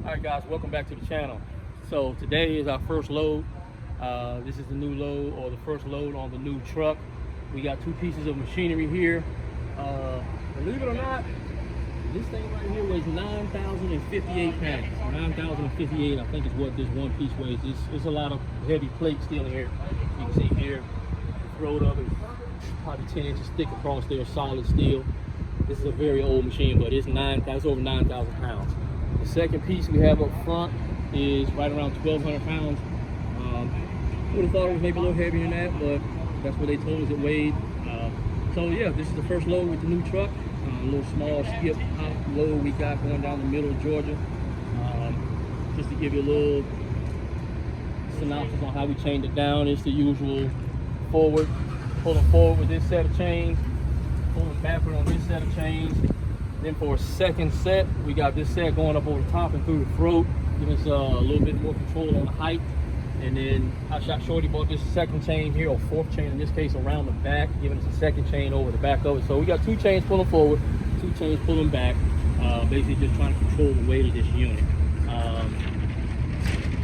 Alright guys, welcome back to the channel. So today is our first load. This is the new load, or the first load on the new truck. We got two pieces of machinery here. Believe it or not, this thing right here weighs 9,058 pounds. 9,058, I think is what this one piece weighs. It's a lot of heavy plate steel here. You can see here, the throat of it, probably 10 inches thick across there, solid steel. This is a very old machine, but it's over 9,000 pounds. The second piece we have up front is right around 1,200 pounds. Would have thought it was maybe a little heavier than that, but that's what they told us it weighed. So yeah, this is the first load with the new truck. A little small skip hop load we got going down the middle of Georgia. Just to give you a little synopsis on how we changed it down. It's the usual pulling forward with this set of chains, pulling backward on this set of chains. Then for a second set, we got this set going up over the top and through the throat, giving us a little bit more control on the height. And then Hotshot Shorty bought this second chain here, or fourth chain in this case, around the back, giving us a second chain over the back of it. So we got two chains pulling forward, two chains pulling back, basically just trying to control the weight of this unit.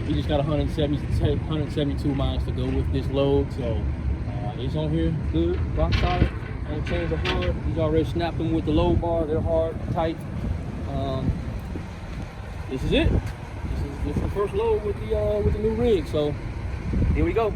We just got 172 miles to go with this load, so it's on here good, rock solid. All the chains are hard. He's already snapped them with the load bar. They're hard, tight. This is it. This is the first load with the new rig. So here we go.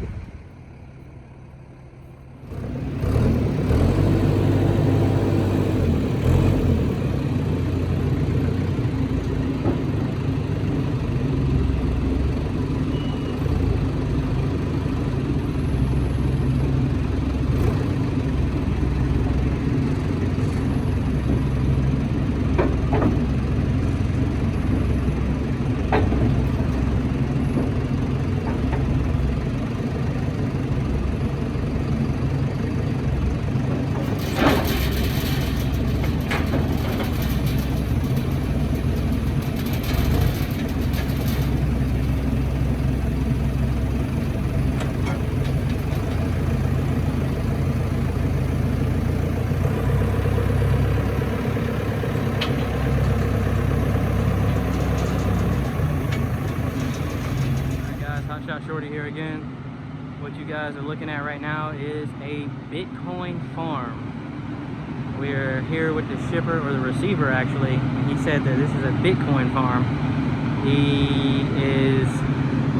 Hotshot Shorty here again. What you guys are looking at right now is a Bitcoin farm. We're here with the shipper, or the receiver actually, and he said that this is a Bitcoin farm. He is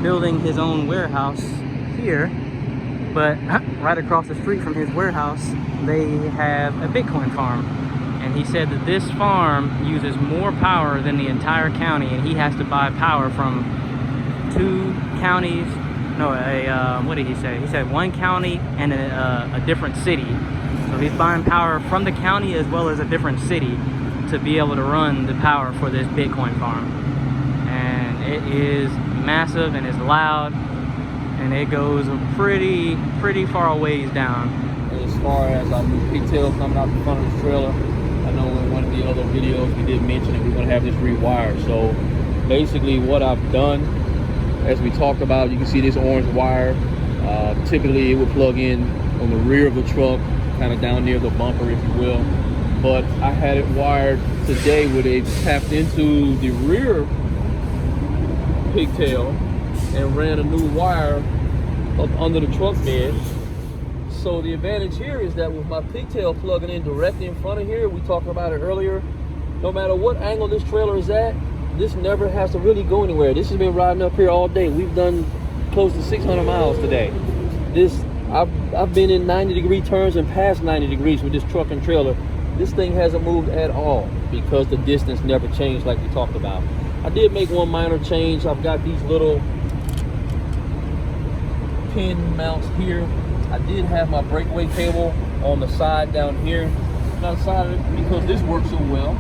building his own warehouse here, but right across the street from his warehouse they have a Bitcoin farm. And he said that this farm uses more power than the entire county, and he has to buy power from two counties. No, what did he say? He said one county and a different city. So he's buying power from the county as well as a different city to be able to run the power for this Bitcoin farm. And it is massive and it's loud, and it goes pretty far a ways down. As far as our new pigtail coming out the front of this trailer, I know in one of the other videos we did mention that we're going to have this rewired. So basically what I've done, as we talked about, you can see this orange wire. Typically it would plug in on the rear of the truck, kind of down near the bumper if you will, but I had it wired today where they tapped into the rear pigtail and ran a new wire up under the truck bed. So the advantage here is that with my pigtail plugging in directly in front of here, we talked about it earlier, no matter what angle this trailer is at, this never has to really go anywhere. This has been riding up here all day. We've done close to 600 miles today. I've been in 90-degree turns and past 90 degrees with this truck and trailer. This thing hasn't moved at all because the distance never changed like we talked about. I did make one minor change. I've got these little pin mounts here. I did have my breakaway cable on the side down here. And I decided, because this works so well,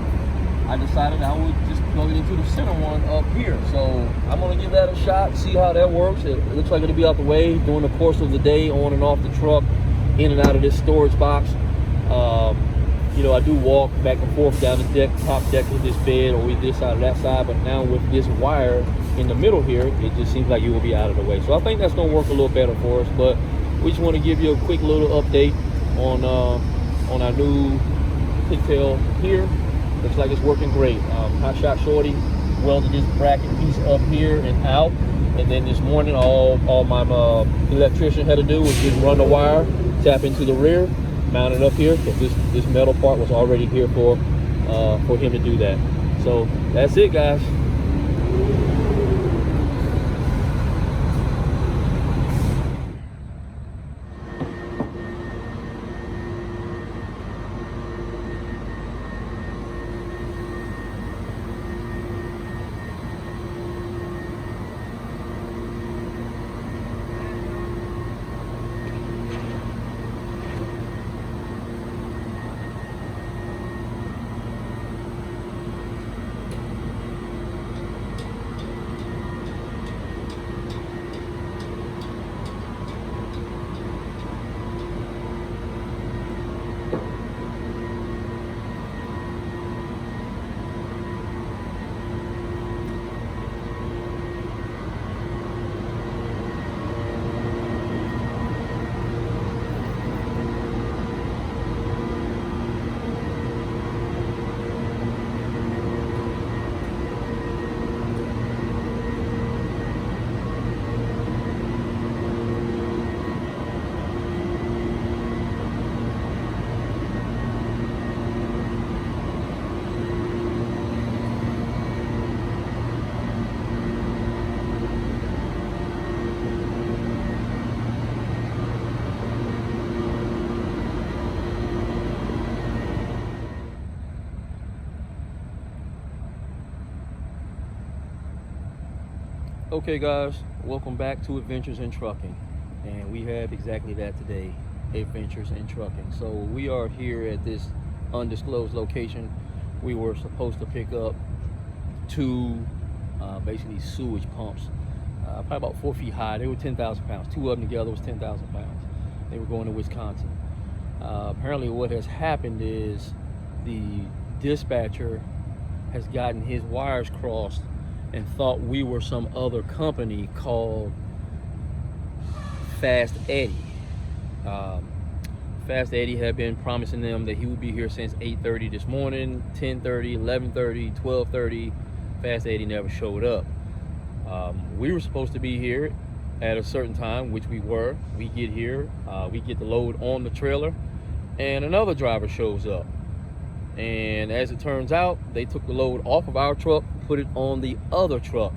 I decided I would just plug it into the center one up here. So I'm gonna give that a shot, see how that works. It looks like it'll be out the way during the course of the day, on and off the truck, in and out of this storage box. You know, I do walk back and forth down the deck, top deck of this bed, or with this side or that side, but now with this wire in the middle here, it just seems like you will be out of the way. So I think that's gonna work a little better for us, but we just want to give you a quick little update on our new pigtail here. Looks like it's working great. Hotshot Shorty welded this bracket piece up here and out. And then this morning, all my electrician had to do was just run the wire, tap into the rear, mount it up here, because this metal part was already here for him to do that. So that's it, guys. Okay guys, welcome back to Adventures in Trucking, and we have exactly that today, Adventures in Trucking. So we are here at this undisclosed location. We were supposed to pick up two basically sewage pumps, probably about 4 feet high. They were 10,000 pounds. Two of them together was 10,000 pounds. They were going to Wisconsin. Apparently what has happened is the dispatcher has gotten his wires crossed and thought we were some other company called Fast Eddie. Fast Eddie had been promising them that he would be here since 8:30 this morning, 10:30, 11:30, 12:30. Fast Eddie never showed up. We were supposed to be here at a certain time, which we were. We get here, we get the load on the trailer, and another driver shows up. And as it turns out, they took the load off of our truck, put it on the other truck.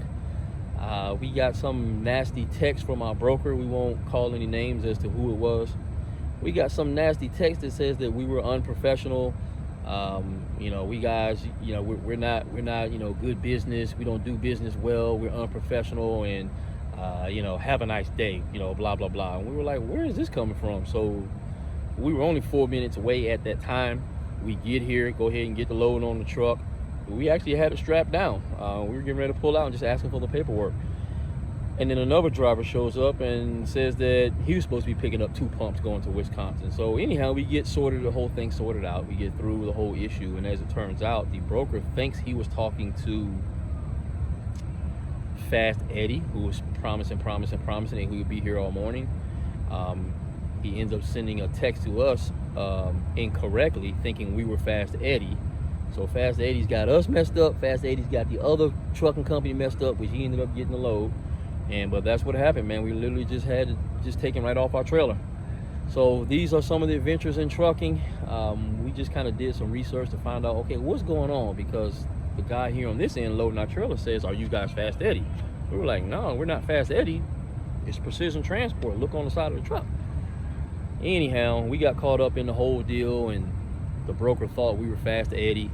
We got some nasty text from our broker. We won't call any names as to who it was. We got some nasty text that says that we were unprofessional. We guys, we're not, good business. We don't do business well. We're unprofessional, and have a nice day. Blah blah blah. And we were like, where is this coming from? So we were only 4 minutes away at that time. We get here, go ahead and get the load on the truck. We actually had it strapped down. We were getting ready to pull out and just asking for the paperwork. And then another driver shows up and says that he was supposed to be picking up 2 pumps going to Wisconsin. So anyhow, we get the whole thing sorted out. We get through the whole issue. And as it turns out, the broker thinks he was talking to Fast Eddie, who was promising that he would be here all morning. He ends up sending a text to us incorrectly, thinking we were Fast Eddie. So Fast Eddie's got us messed up. Fast Eddie's got the other trucking company messed up, which he ended up getting the load. But that's what happened, man. We literally just had to take him right off our trailer. So these are some of the adventures in trucking. We just kind of did some research to find out, okay, what's going on? Because the guy here on this end loading our trailer says, are you guys Fast Eddie? We were like, no, we're not Fast Eddie. It's Precision Transport. Look on the side of the truck. Anyhow, we got caught up in the whole deal, and the broker thought we were Fast Eddie.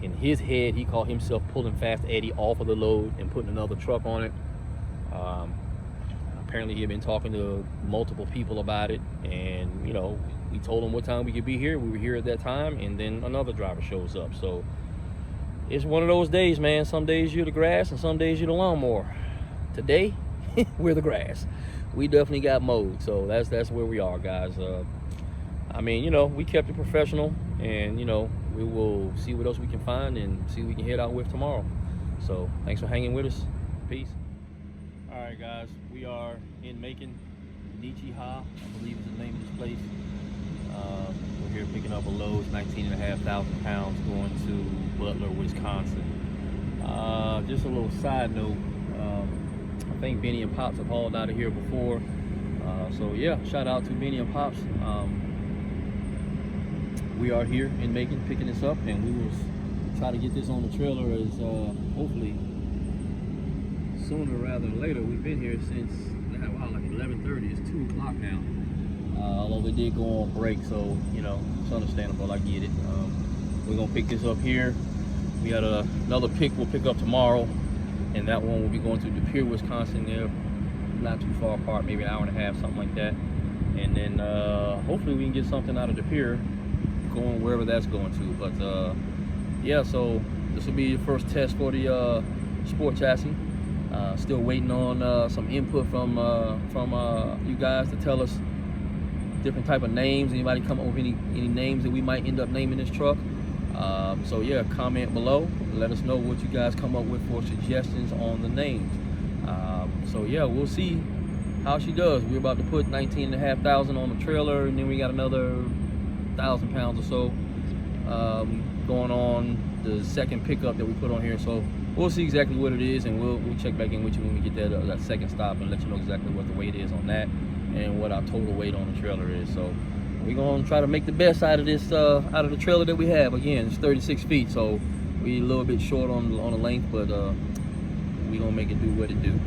In his head, he called himself pulling Fast Eddie off of the load and putting another truck on it. Apparently he had been talking to multiple people about it, and we told him what time we could be here. We were here at that time, and then another driver shows up. So it's one of those days, man. Some days you're the grass and some days you're the lawnmower. Today we're the grass. We definitely got mowed, so that's where we are, guys. We kept it professional, and we will see what else we can find and see what we can head out with tomorrow. So thanks for hanging with us. Peace. All right, guys, we are in Macon, Nichiha, I believe is the name of this place. We're here picking up a load, 19,500 pounds, going to Butler, Wisconsin. just a little side note. I think Benny and Pops have hauled out of here before. So yeah, shout out to Benny and Pops. We are here in Macon picking this up, and we will try to get this on the trailer as hopefully sooner rather than later. We've been here since like 11:30. It's 2 o'clock now. Although they did go on break, so you know it's understandable. I get it. We're gonna pick this up here. We got another pick we'll pick up tomorrow, and that one will be going to De Pere, Wisconsin. They're not too far apart, maybe an hour and a half, something like that. And then hopefully we can get something out of De Pere going wherever that's going to. But yeah, so this will be the first test for the sport chassis. Still waiting on some input from you guys to tell us different type of names. Anybody come up with any names that we might end up naming this truck? So yeah, comment below. Let us know what you guys come up with for suggestions on the names. So yeah, we'll see how she does. We're about to put 19,500 on the trailer, and then we got another 1,000 pounds or so going on the second pickup that we put on here. So we'll see exactly what it is, and we'll check back in with you when we get that second stop and let you know exactly what the weight is on that and what our total weight on the trailer is. So we're gonna try to make the best out of this out of the trailer that we have. Again, it's 36 feet, so we a little bit short on the length, but we're gonna make it do what it do.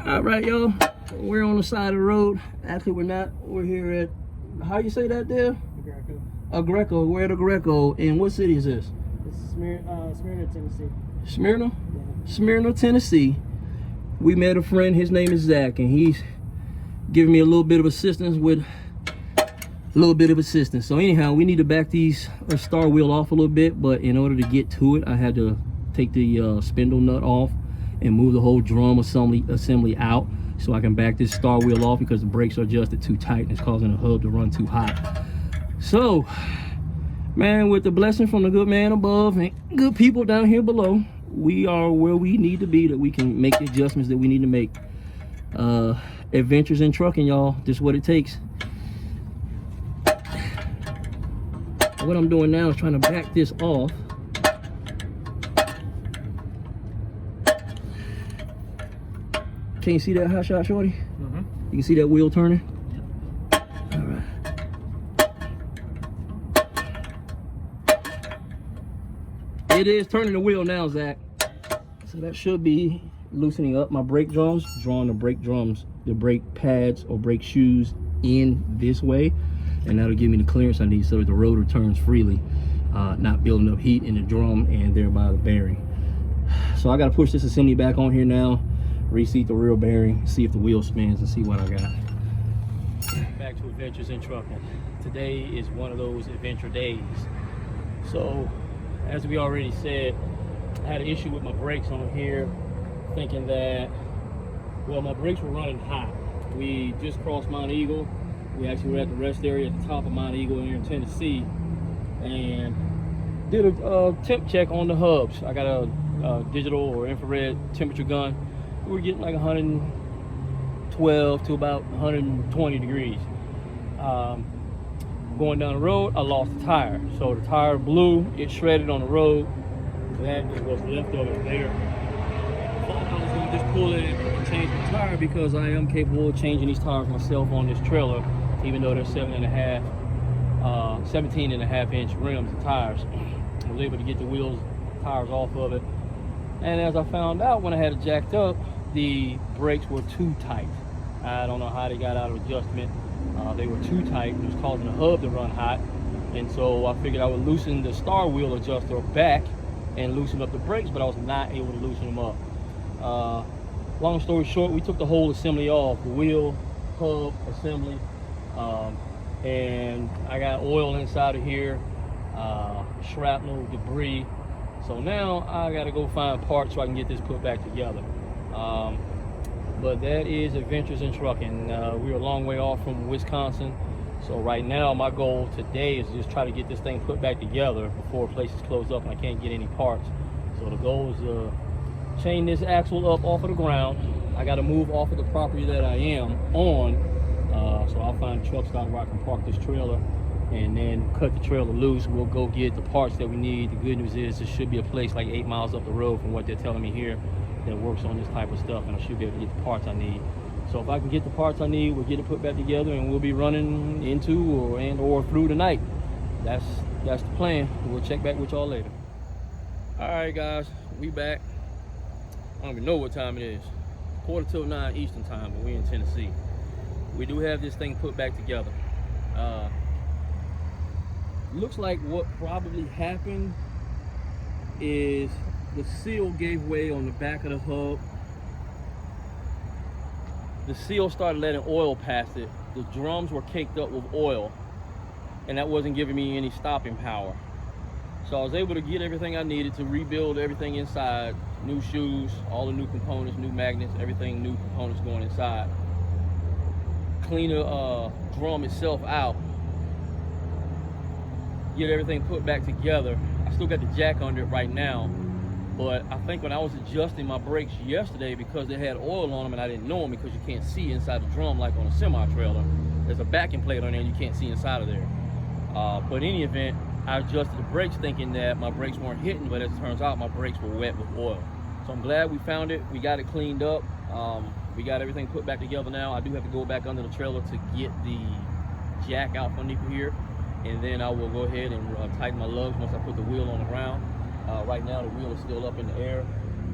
All right, y'all, we're on the side of the road. Actually, we're not. We're here at, how you say that there? Greco. We're at Greco. And what city is this? This is Smyrna, Tennessee. Smyrna? Yeah. Smyrna, Tennessee. We met a friend. His name is Zach, and he's giving me a little bit of assistance with So anyhow, we need to back these star wheel off a little bit, but in order to get to it, I had to take the spindle nut off and move the whole drum assembly out so I can back this star wheel off, because the brakes are adjusted too tight and it's causing the hub to run too hot. So, man, with the blessing from the good man above and good people down here below, we are where we need to be, that we can make the adjustments that we need to make. Adventures in trucking, y'all. This is what it takes. What I'm doing now is trying to back this off. Can you see that hot shot, shorty? Mm-hmm. You can see that wheel turning? Yep. All right. It is turning the wheel now, Zach. So that should be loosening up my brake drums, drawing the brake pads or brake shoes in this way. And that'll give me the clearance I need so that the rotor turns freely, not building up heat in the drum and thereby the bearing. So I got to push this assembly back on here now, reseat the rear bearing, see if the wheel spins, and see what I got. Back to Adventures in Trucking. Today is one of those adventure days. So, as we already said, I had an issue with my brakes on here, thinking that, well, my brakes were running hot. We just crossed Mount Eagle. We actually were at the rest area at the top of Mount Eagle here in Tennessee, and did a temp check on the hubs. I got a digital or infrared temperature gun. We were getting like 112 to about 120 degrees. Going down the road, I lost the tire. So the tire blew, it shredded on the road. That is what's left of it there. thought I was gonna just pull it and change the tire because I am capable of changing these tires myself on this trailer, even though they're 17.5-inch rims and tires. I was able to get the tires off of it. And as I found out when I had it jacked up, the brakes were too tight. I don't know how they got out of adjustment. They were too tight and it was causing the hub to run hot. And so I figured I would loosen the star wheel adjuster back and loosen up the brakes, but I was not able to loosen them up. Long story short, we took the whole assembly off, the wheel, hub, assembly, and I got oil inside of here, shrapnel, debris. So now I gotta go find parts so I can get this put back together. But that is adventures in trucking. We're a long way off from Wisconsin. So right now my goal today is to just try to get this thing put back together before places close up and I can't get any parts. So the goal is to chain this axle up off of the ground. I got to move off of the property that I am on. So I'll find a truck stop where I can park this trailer and then cut the trailer loose. We'll go get the parts that we need. The good news is there should be a place like 8 miles up the road from what they're telling me here that works on this type of stuff, and I should be able to get the parts I need. So if I can get the parts I need, we'll get it put back together and we'll be running into or through the night. That's the plan. We'll check back with y'all later. All right, guys, we back. I don't even know what time it is. 8:45 Eastern time, but we're in Tennessee. We do have this thing put back together. Looks like what probably happened is the seal gave way on the back of the hub. The seal started letting oil past it. The drums were caked up with oil, and that wasn't giving me any stopping power. So I was able to get everything I needed to rebuild everything inside. New shoes, all the new components, new magnets, everything, new components going inside. Clean the drum itself out. Get everything put back together. I still got the jack under it right now. But I think when I was adjusting my brakes yesterday, because they had oil on them and I didn't know them because you can't see inside the drum like on a semi-trailer. There's a backing plate on there and you can't see inside of there. But in any event, I adjusted the brakes thinking that my brakes weren't hitting, but as it turns out, my brakes were wet with oil. So I'm glad we found it. We got it cleaned up. We got everything put back together now. I do have to go back under the trailer to get the jack out from underneath here. And then I will go ahead and tighten my lugs once I put the wheel on the ground. Right now the wheel is still up in the air,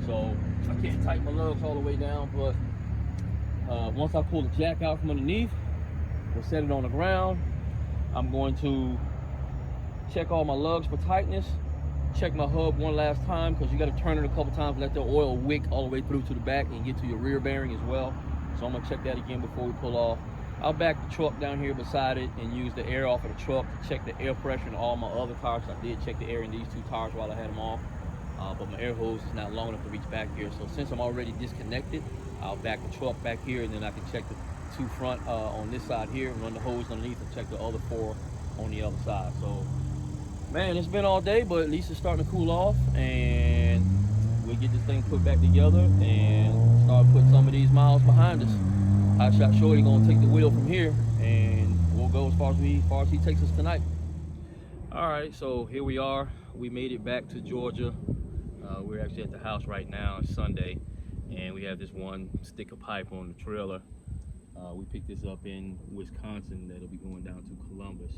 so I can't tighten my lugs all the way down, but once I pull the jack out from underneath, we'll set it on the ground. I'm going to check all my lugs for tightness, check my hub one last time because you got to turn it a couple times, let the oil wick all the way through to the back and get to your rear bearing as well. So I'm going to check that again before we pull off. I'll back the truck down here beside it and use the air off of the truck to check the air pressure in all my other tires. I did check the air in these two tires while I had them off, but my air hose is not long enough to reach back here. So since I'm already disconnected, I'll back the truck back here and then I can check the two front on this side here and run the hose underneath and check the other four on the other side. So, man, it's been all day, but at least it's starting to cool off and we'll get this thing put back together and start putting some of these miles behind us. Hotshot Shorty gonna take the wheel from here and we'll go as far as he takes us tonight. All right, so here we are. We made it back to Georgia. We're actually at the house right now. It's Sunday, and we have this one stick of pipe on the trailer. We picked this up in Wisconsin. That'll be going down to Columbus,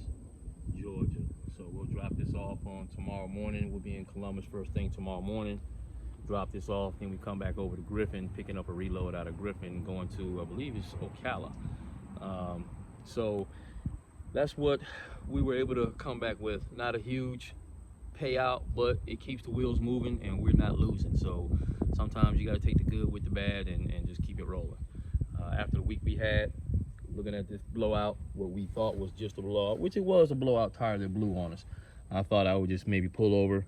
Georgia. So we'll drop this off on tomorrow morning. We'll be in Columbus first thing tomorrow morning. Drop this off, then we come back over to Griffin, picking up a reload out of Griffin, going to, I believe it's Ocala. So that's what we were able to come back with. Not a huge payout, but it keeps the wheels moving and we're not losing. So sometimes you got to take the good with the bad and just keep it rolling. After the week we had, looking at this blowout, what we thought was just a blowout, which it was a blowout tire that blew on us. I thought I would just maybe pull over,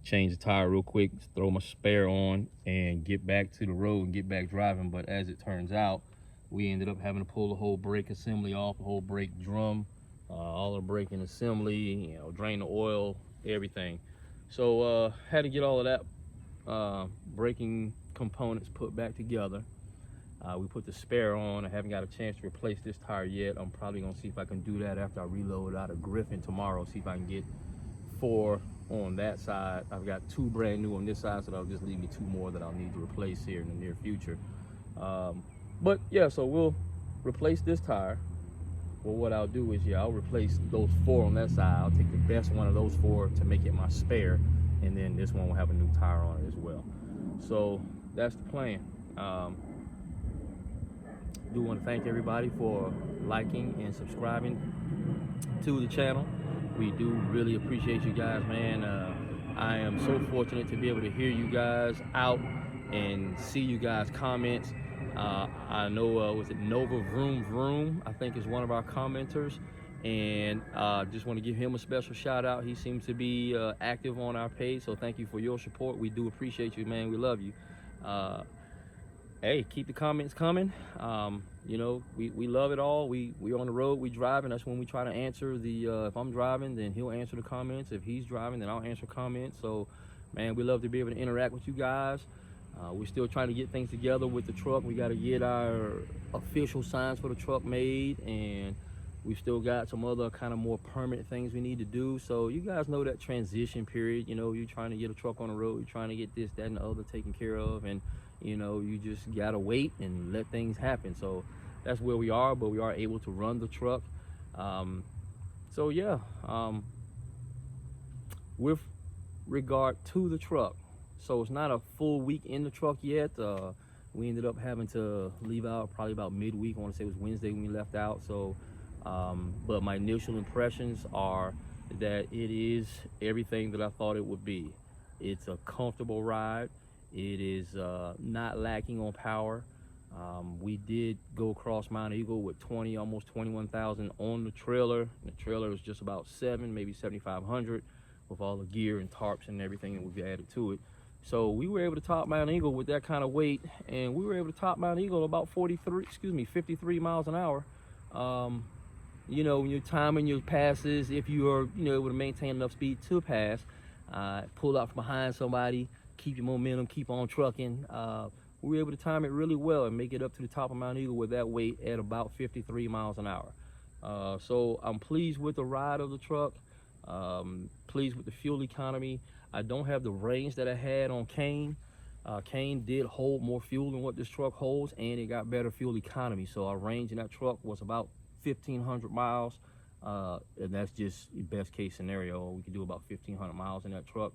change the tire real quick, throw my spare on and get back to the road and get back driving. But as it turns out, we ended up having to pull the whole brake assembly off, the whole brake drum, all the braking assembly, drain the oil, everything. So had to get all of that braking components put back together. We put the spare on. I haven't got a chance to replace this tire yet. I'm probably gonna see if I can do that after I reload out of Griffin tomorrow, see if I can get 4 on that side. I've got 2 brand new on this side, so that'll just leave me 2 more that I'll need to replace here in the near future. But yeah, so we'll replace this tire. Well, what I'll do is, I'll replace those 4 on that side. I'll take the best one of those 4 to make it my spare, and then this one will have a new tire on it as well. So that's the plan. Do want to thank everybody for liking and subscribing to the channel. We do really appreciate you guys, man. I am so fortunate to be able to hear you guys out and see you guys' comments. I know, was it Nova Vroom Vroom, I think is one of our commenters, and just want to give him a special shout out. He seems to be active on our page, so thank you for your support. We do appreciate you, man. We love you. Hey, keep the comments coming. You know, we love it all. We're on the road, we driving. That's when we try to answer the, if I'm driving, then he'll answer the comments. If he's driving, then I'll answer comments. So, man, we love to be able to interact with you guys. We're still trying to get things together with the truck. We got to get our official signs for the truck made, and we've still got some other kind of more permanent things we need to do. So you guys know that transition period. You know, you're trying to get a truck on the road, you're trying to get this, that, and the other taken care of, and you know, you just gotta wait and let things happen. So that's where we are, but we are able to run the truck. So yeah, with regard to the truck, so it's not a full week in the truck yet. We ended up having to leave out probably about midweek. I want to say it was Wednesday when we left out. So, but my initial impressions are that it is everything that I thought it would be. It's a comfortable ride. It is not lacking on power. We did go across Mount Eagle with almost 21,000 on the trailer. The trailer is just about 7, maybe 7,500 with all the gear and tarps and everything that we've added to it. So we were able to top Mount Eagle with that kind of weight, and we were able to top Mount Eagle about 53 miles an hour. You know, when you're timing your passes, if you are, you know, able to maintain enough speed to pass, pull out from behind somebody, keep your momentum, keep on trucking. We were able to time it really well and make it up to the top of Mount Eagle with that weight at about 53 miles an hour. So I'm pleased with the ride of the truck, pleased with the fuel economy. I don't have the range that I had on Kane. Kane did hold more fuel than what this truck holds, and it got better fuel economy. So our range in that truck was about 1,500 miles, and that's just the best case scenario. We could do about 1,500 miles in that truck.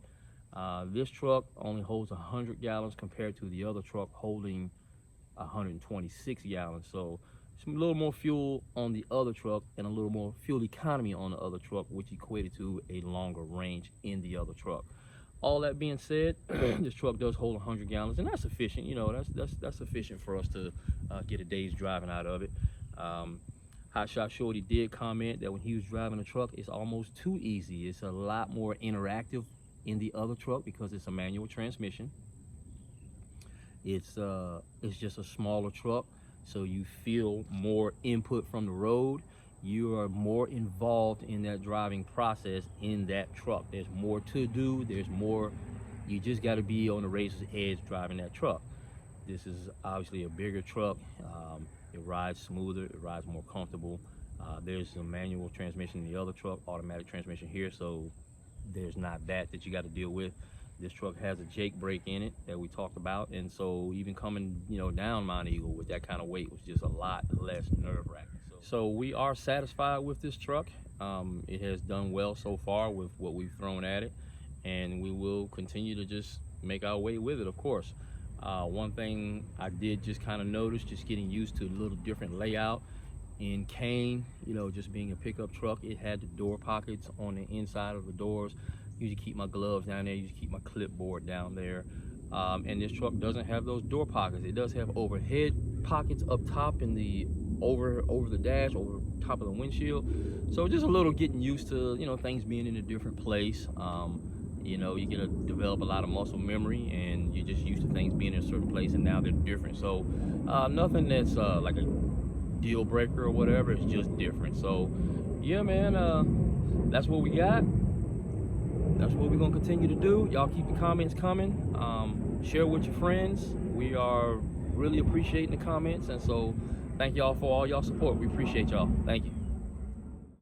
This truck only holds 100 gallons compared to the other truck holding 126 gallons. So it's a little more fuel on the other truck and a little more fuel economy on the other truck, which equated to a longer range in the other truck. All that being said, this truck does hold 100 gallons, and that's sufficient. You know, that's sufficient for us to get a day's driving out of it. Hotshot Shorty did comment that when he was driving the truck, it's almost too easy. It's a lot more interactive in the other truck because it's a manual transmission. It's just a smaller truck, so you feel more input from the road. You are more involved in that driving process in that truck. There's more to do. There's more. You just got to be on the razor's edge driving that truck. This is obviously a bigger truck. It rides smoother. It rides more comfortable. There's a manual transmission in the other truck, automatic transmission here, so there's not that you got to deal with. This truck has a Jake brake in it that we talked about, and so even coming, you know, down Mount Eagle with that kind of weight was just a lot less nerve-wracking. So we are satisfied with this truck. It has done well so far with what we've thrown at it, and we will continue to just make our way with it, of course. One thing I did just kind of notice, just getting used to a little different layout. In Kane, you know, just being a pickup truck, it had the door pockets on the inside of the doors. Usually keep my gloves down there, usually keep my clipboard down there. And this truck doesn't have those door pockets. It does have overhead pockets up top in the over the dash, over top of the windshield. So just a little getting used to, you know, things being in a different place. You know, you're gonna develop a lot of muscle memory, and you're just used to things being in a certain place, and now they're different. So nothing that's like a deal breaker or whatever. It's just different. So yeah, man, that's what we got. That's what we're gonna continue to do. Y'all keep the comments coming. Share with your friends. We are really appreciating the comments, and so thank y'all for all y'all support. We appreciate y'all. Thank you.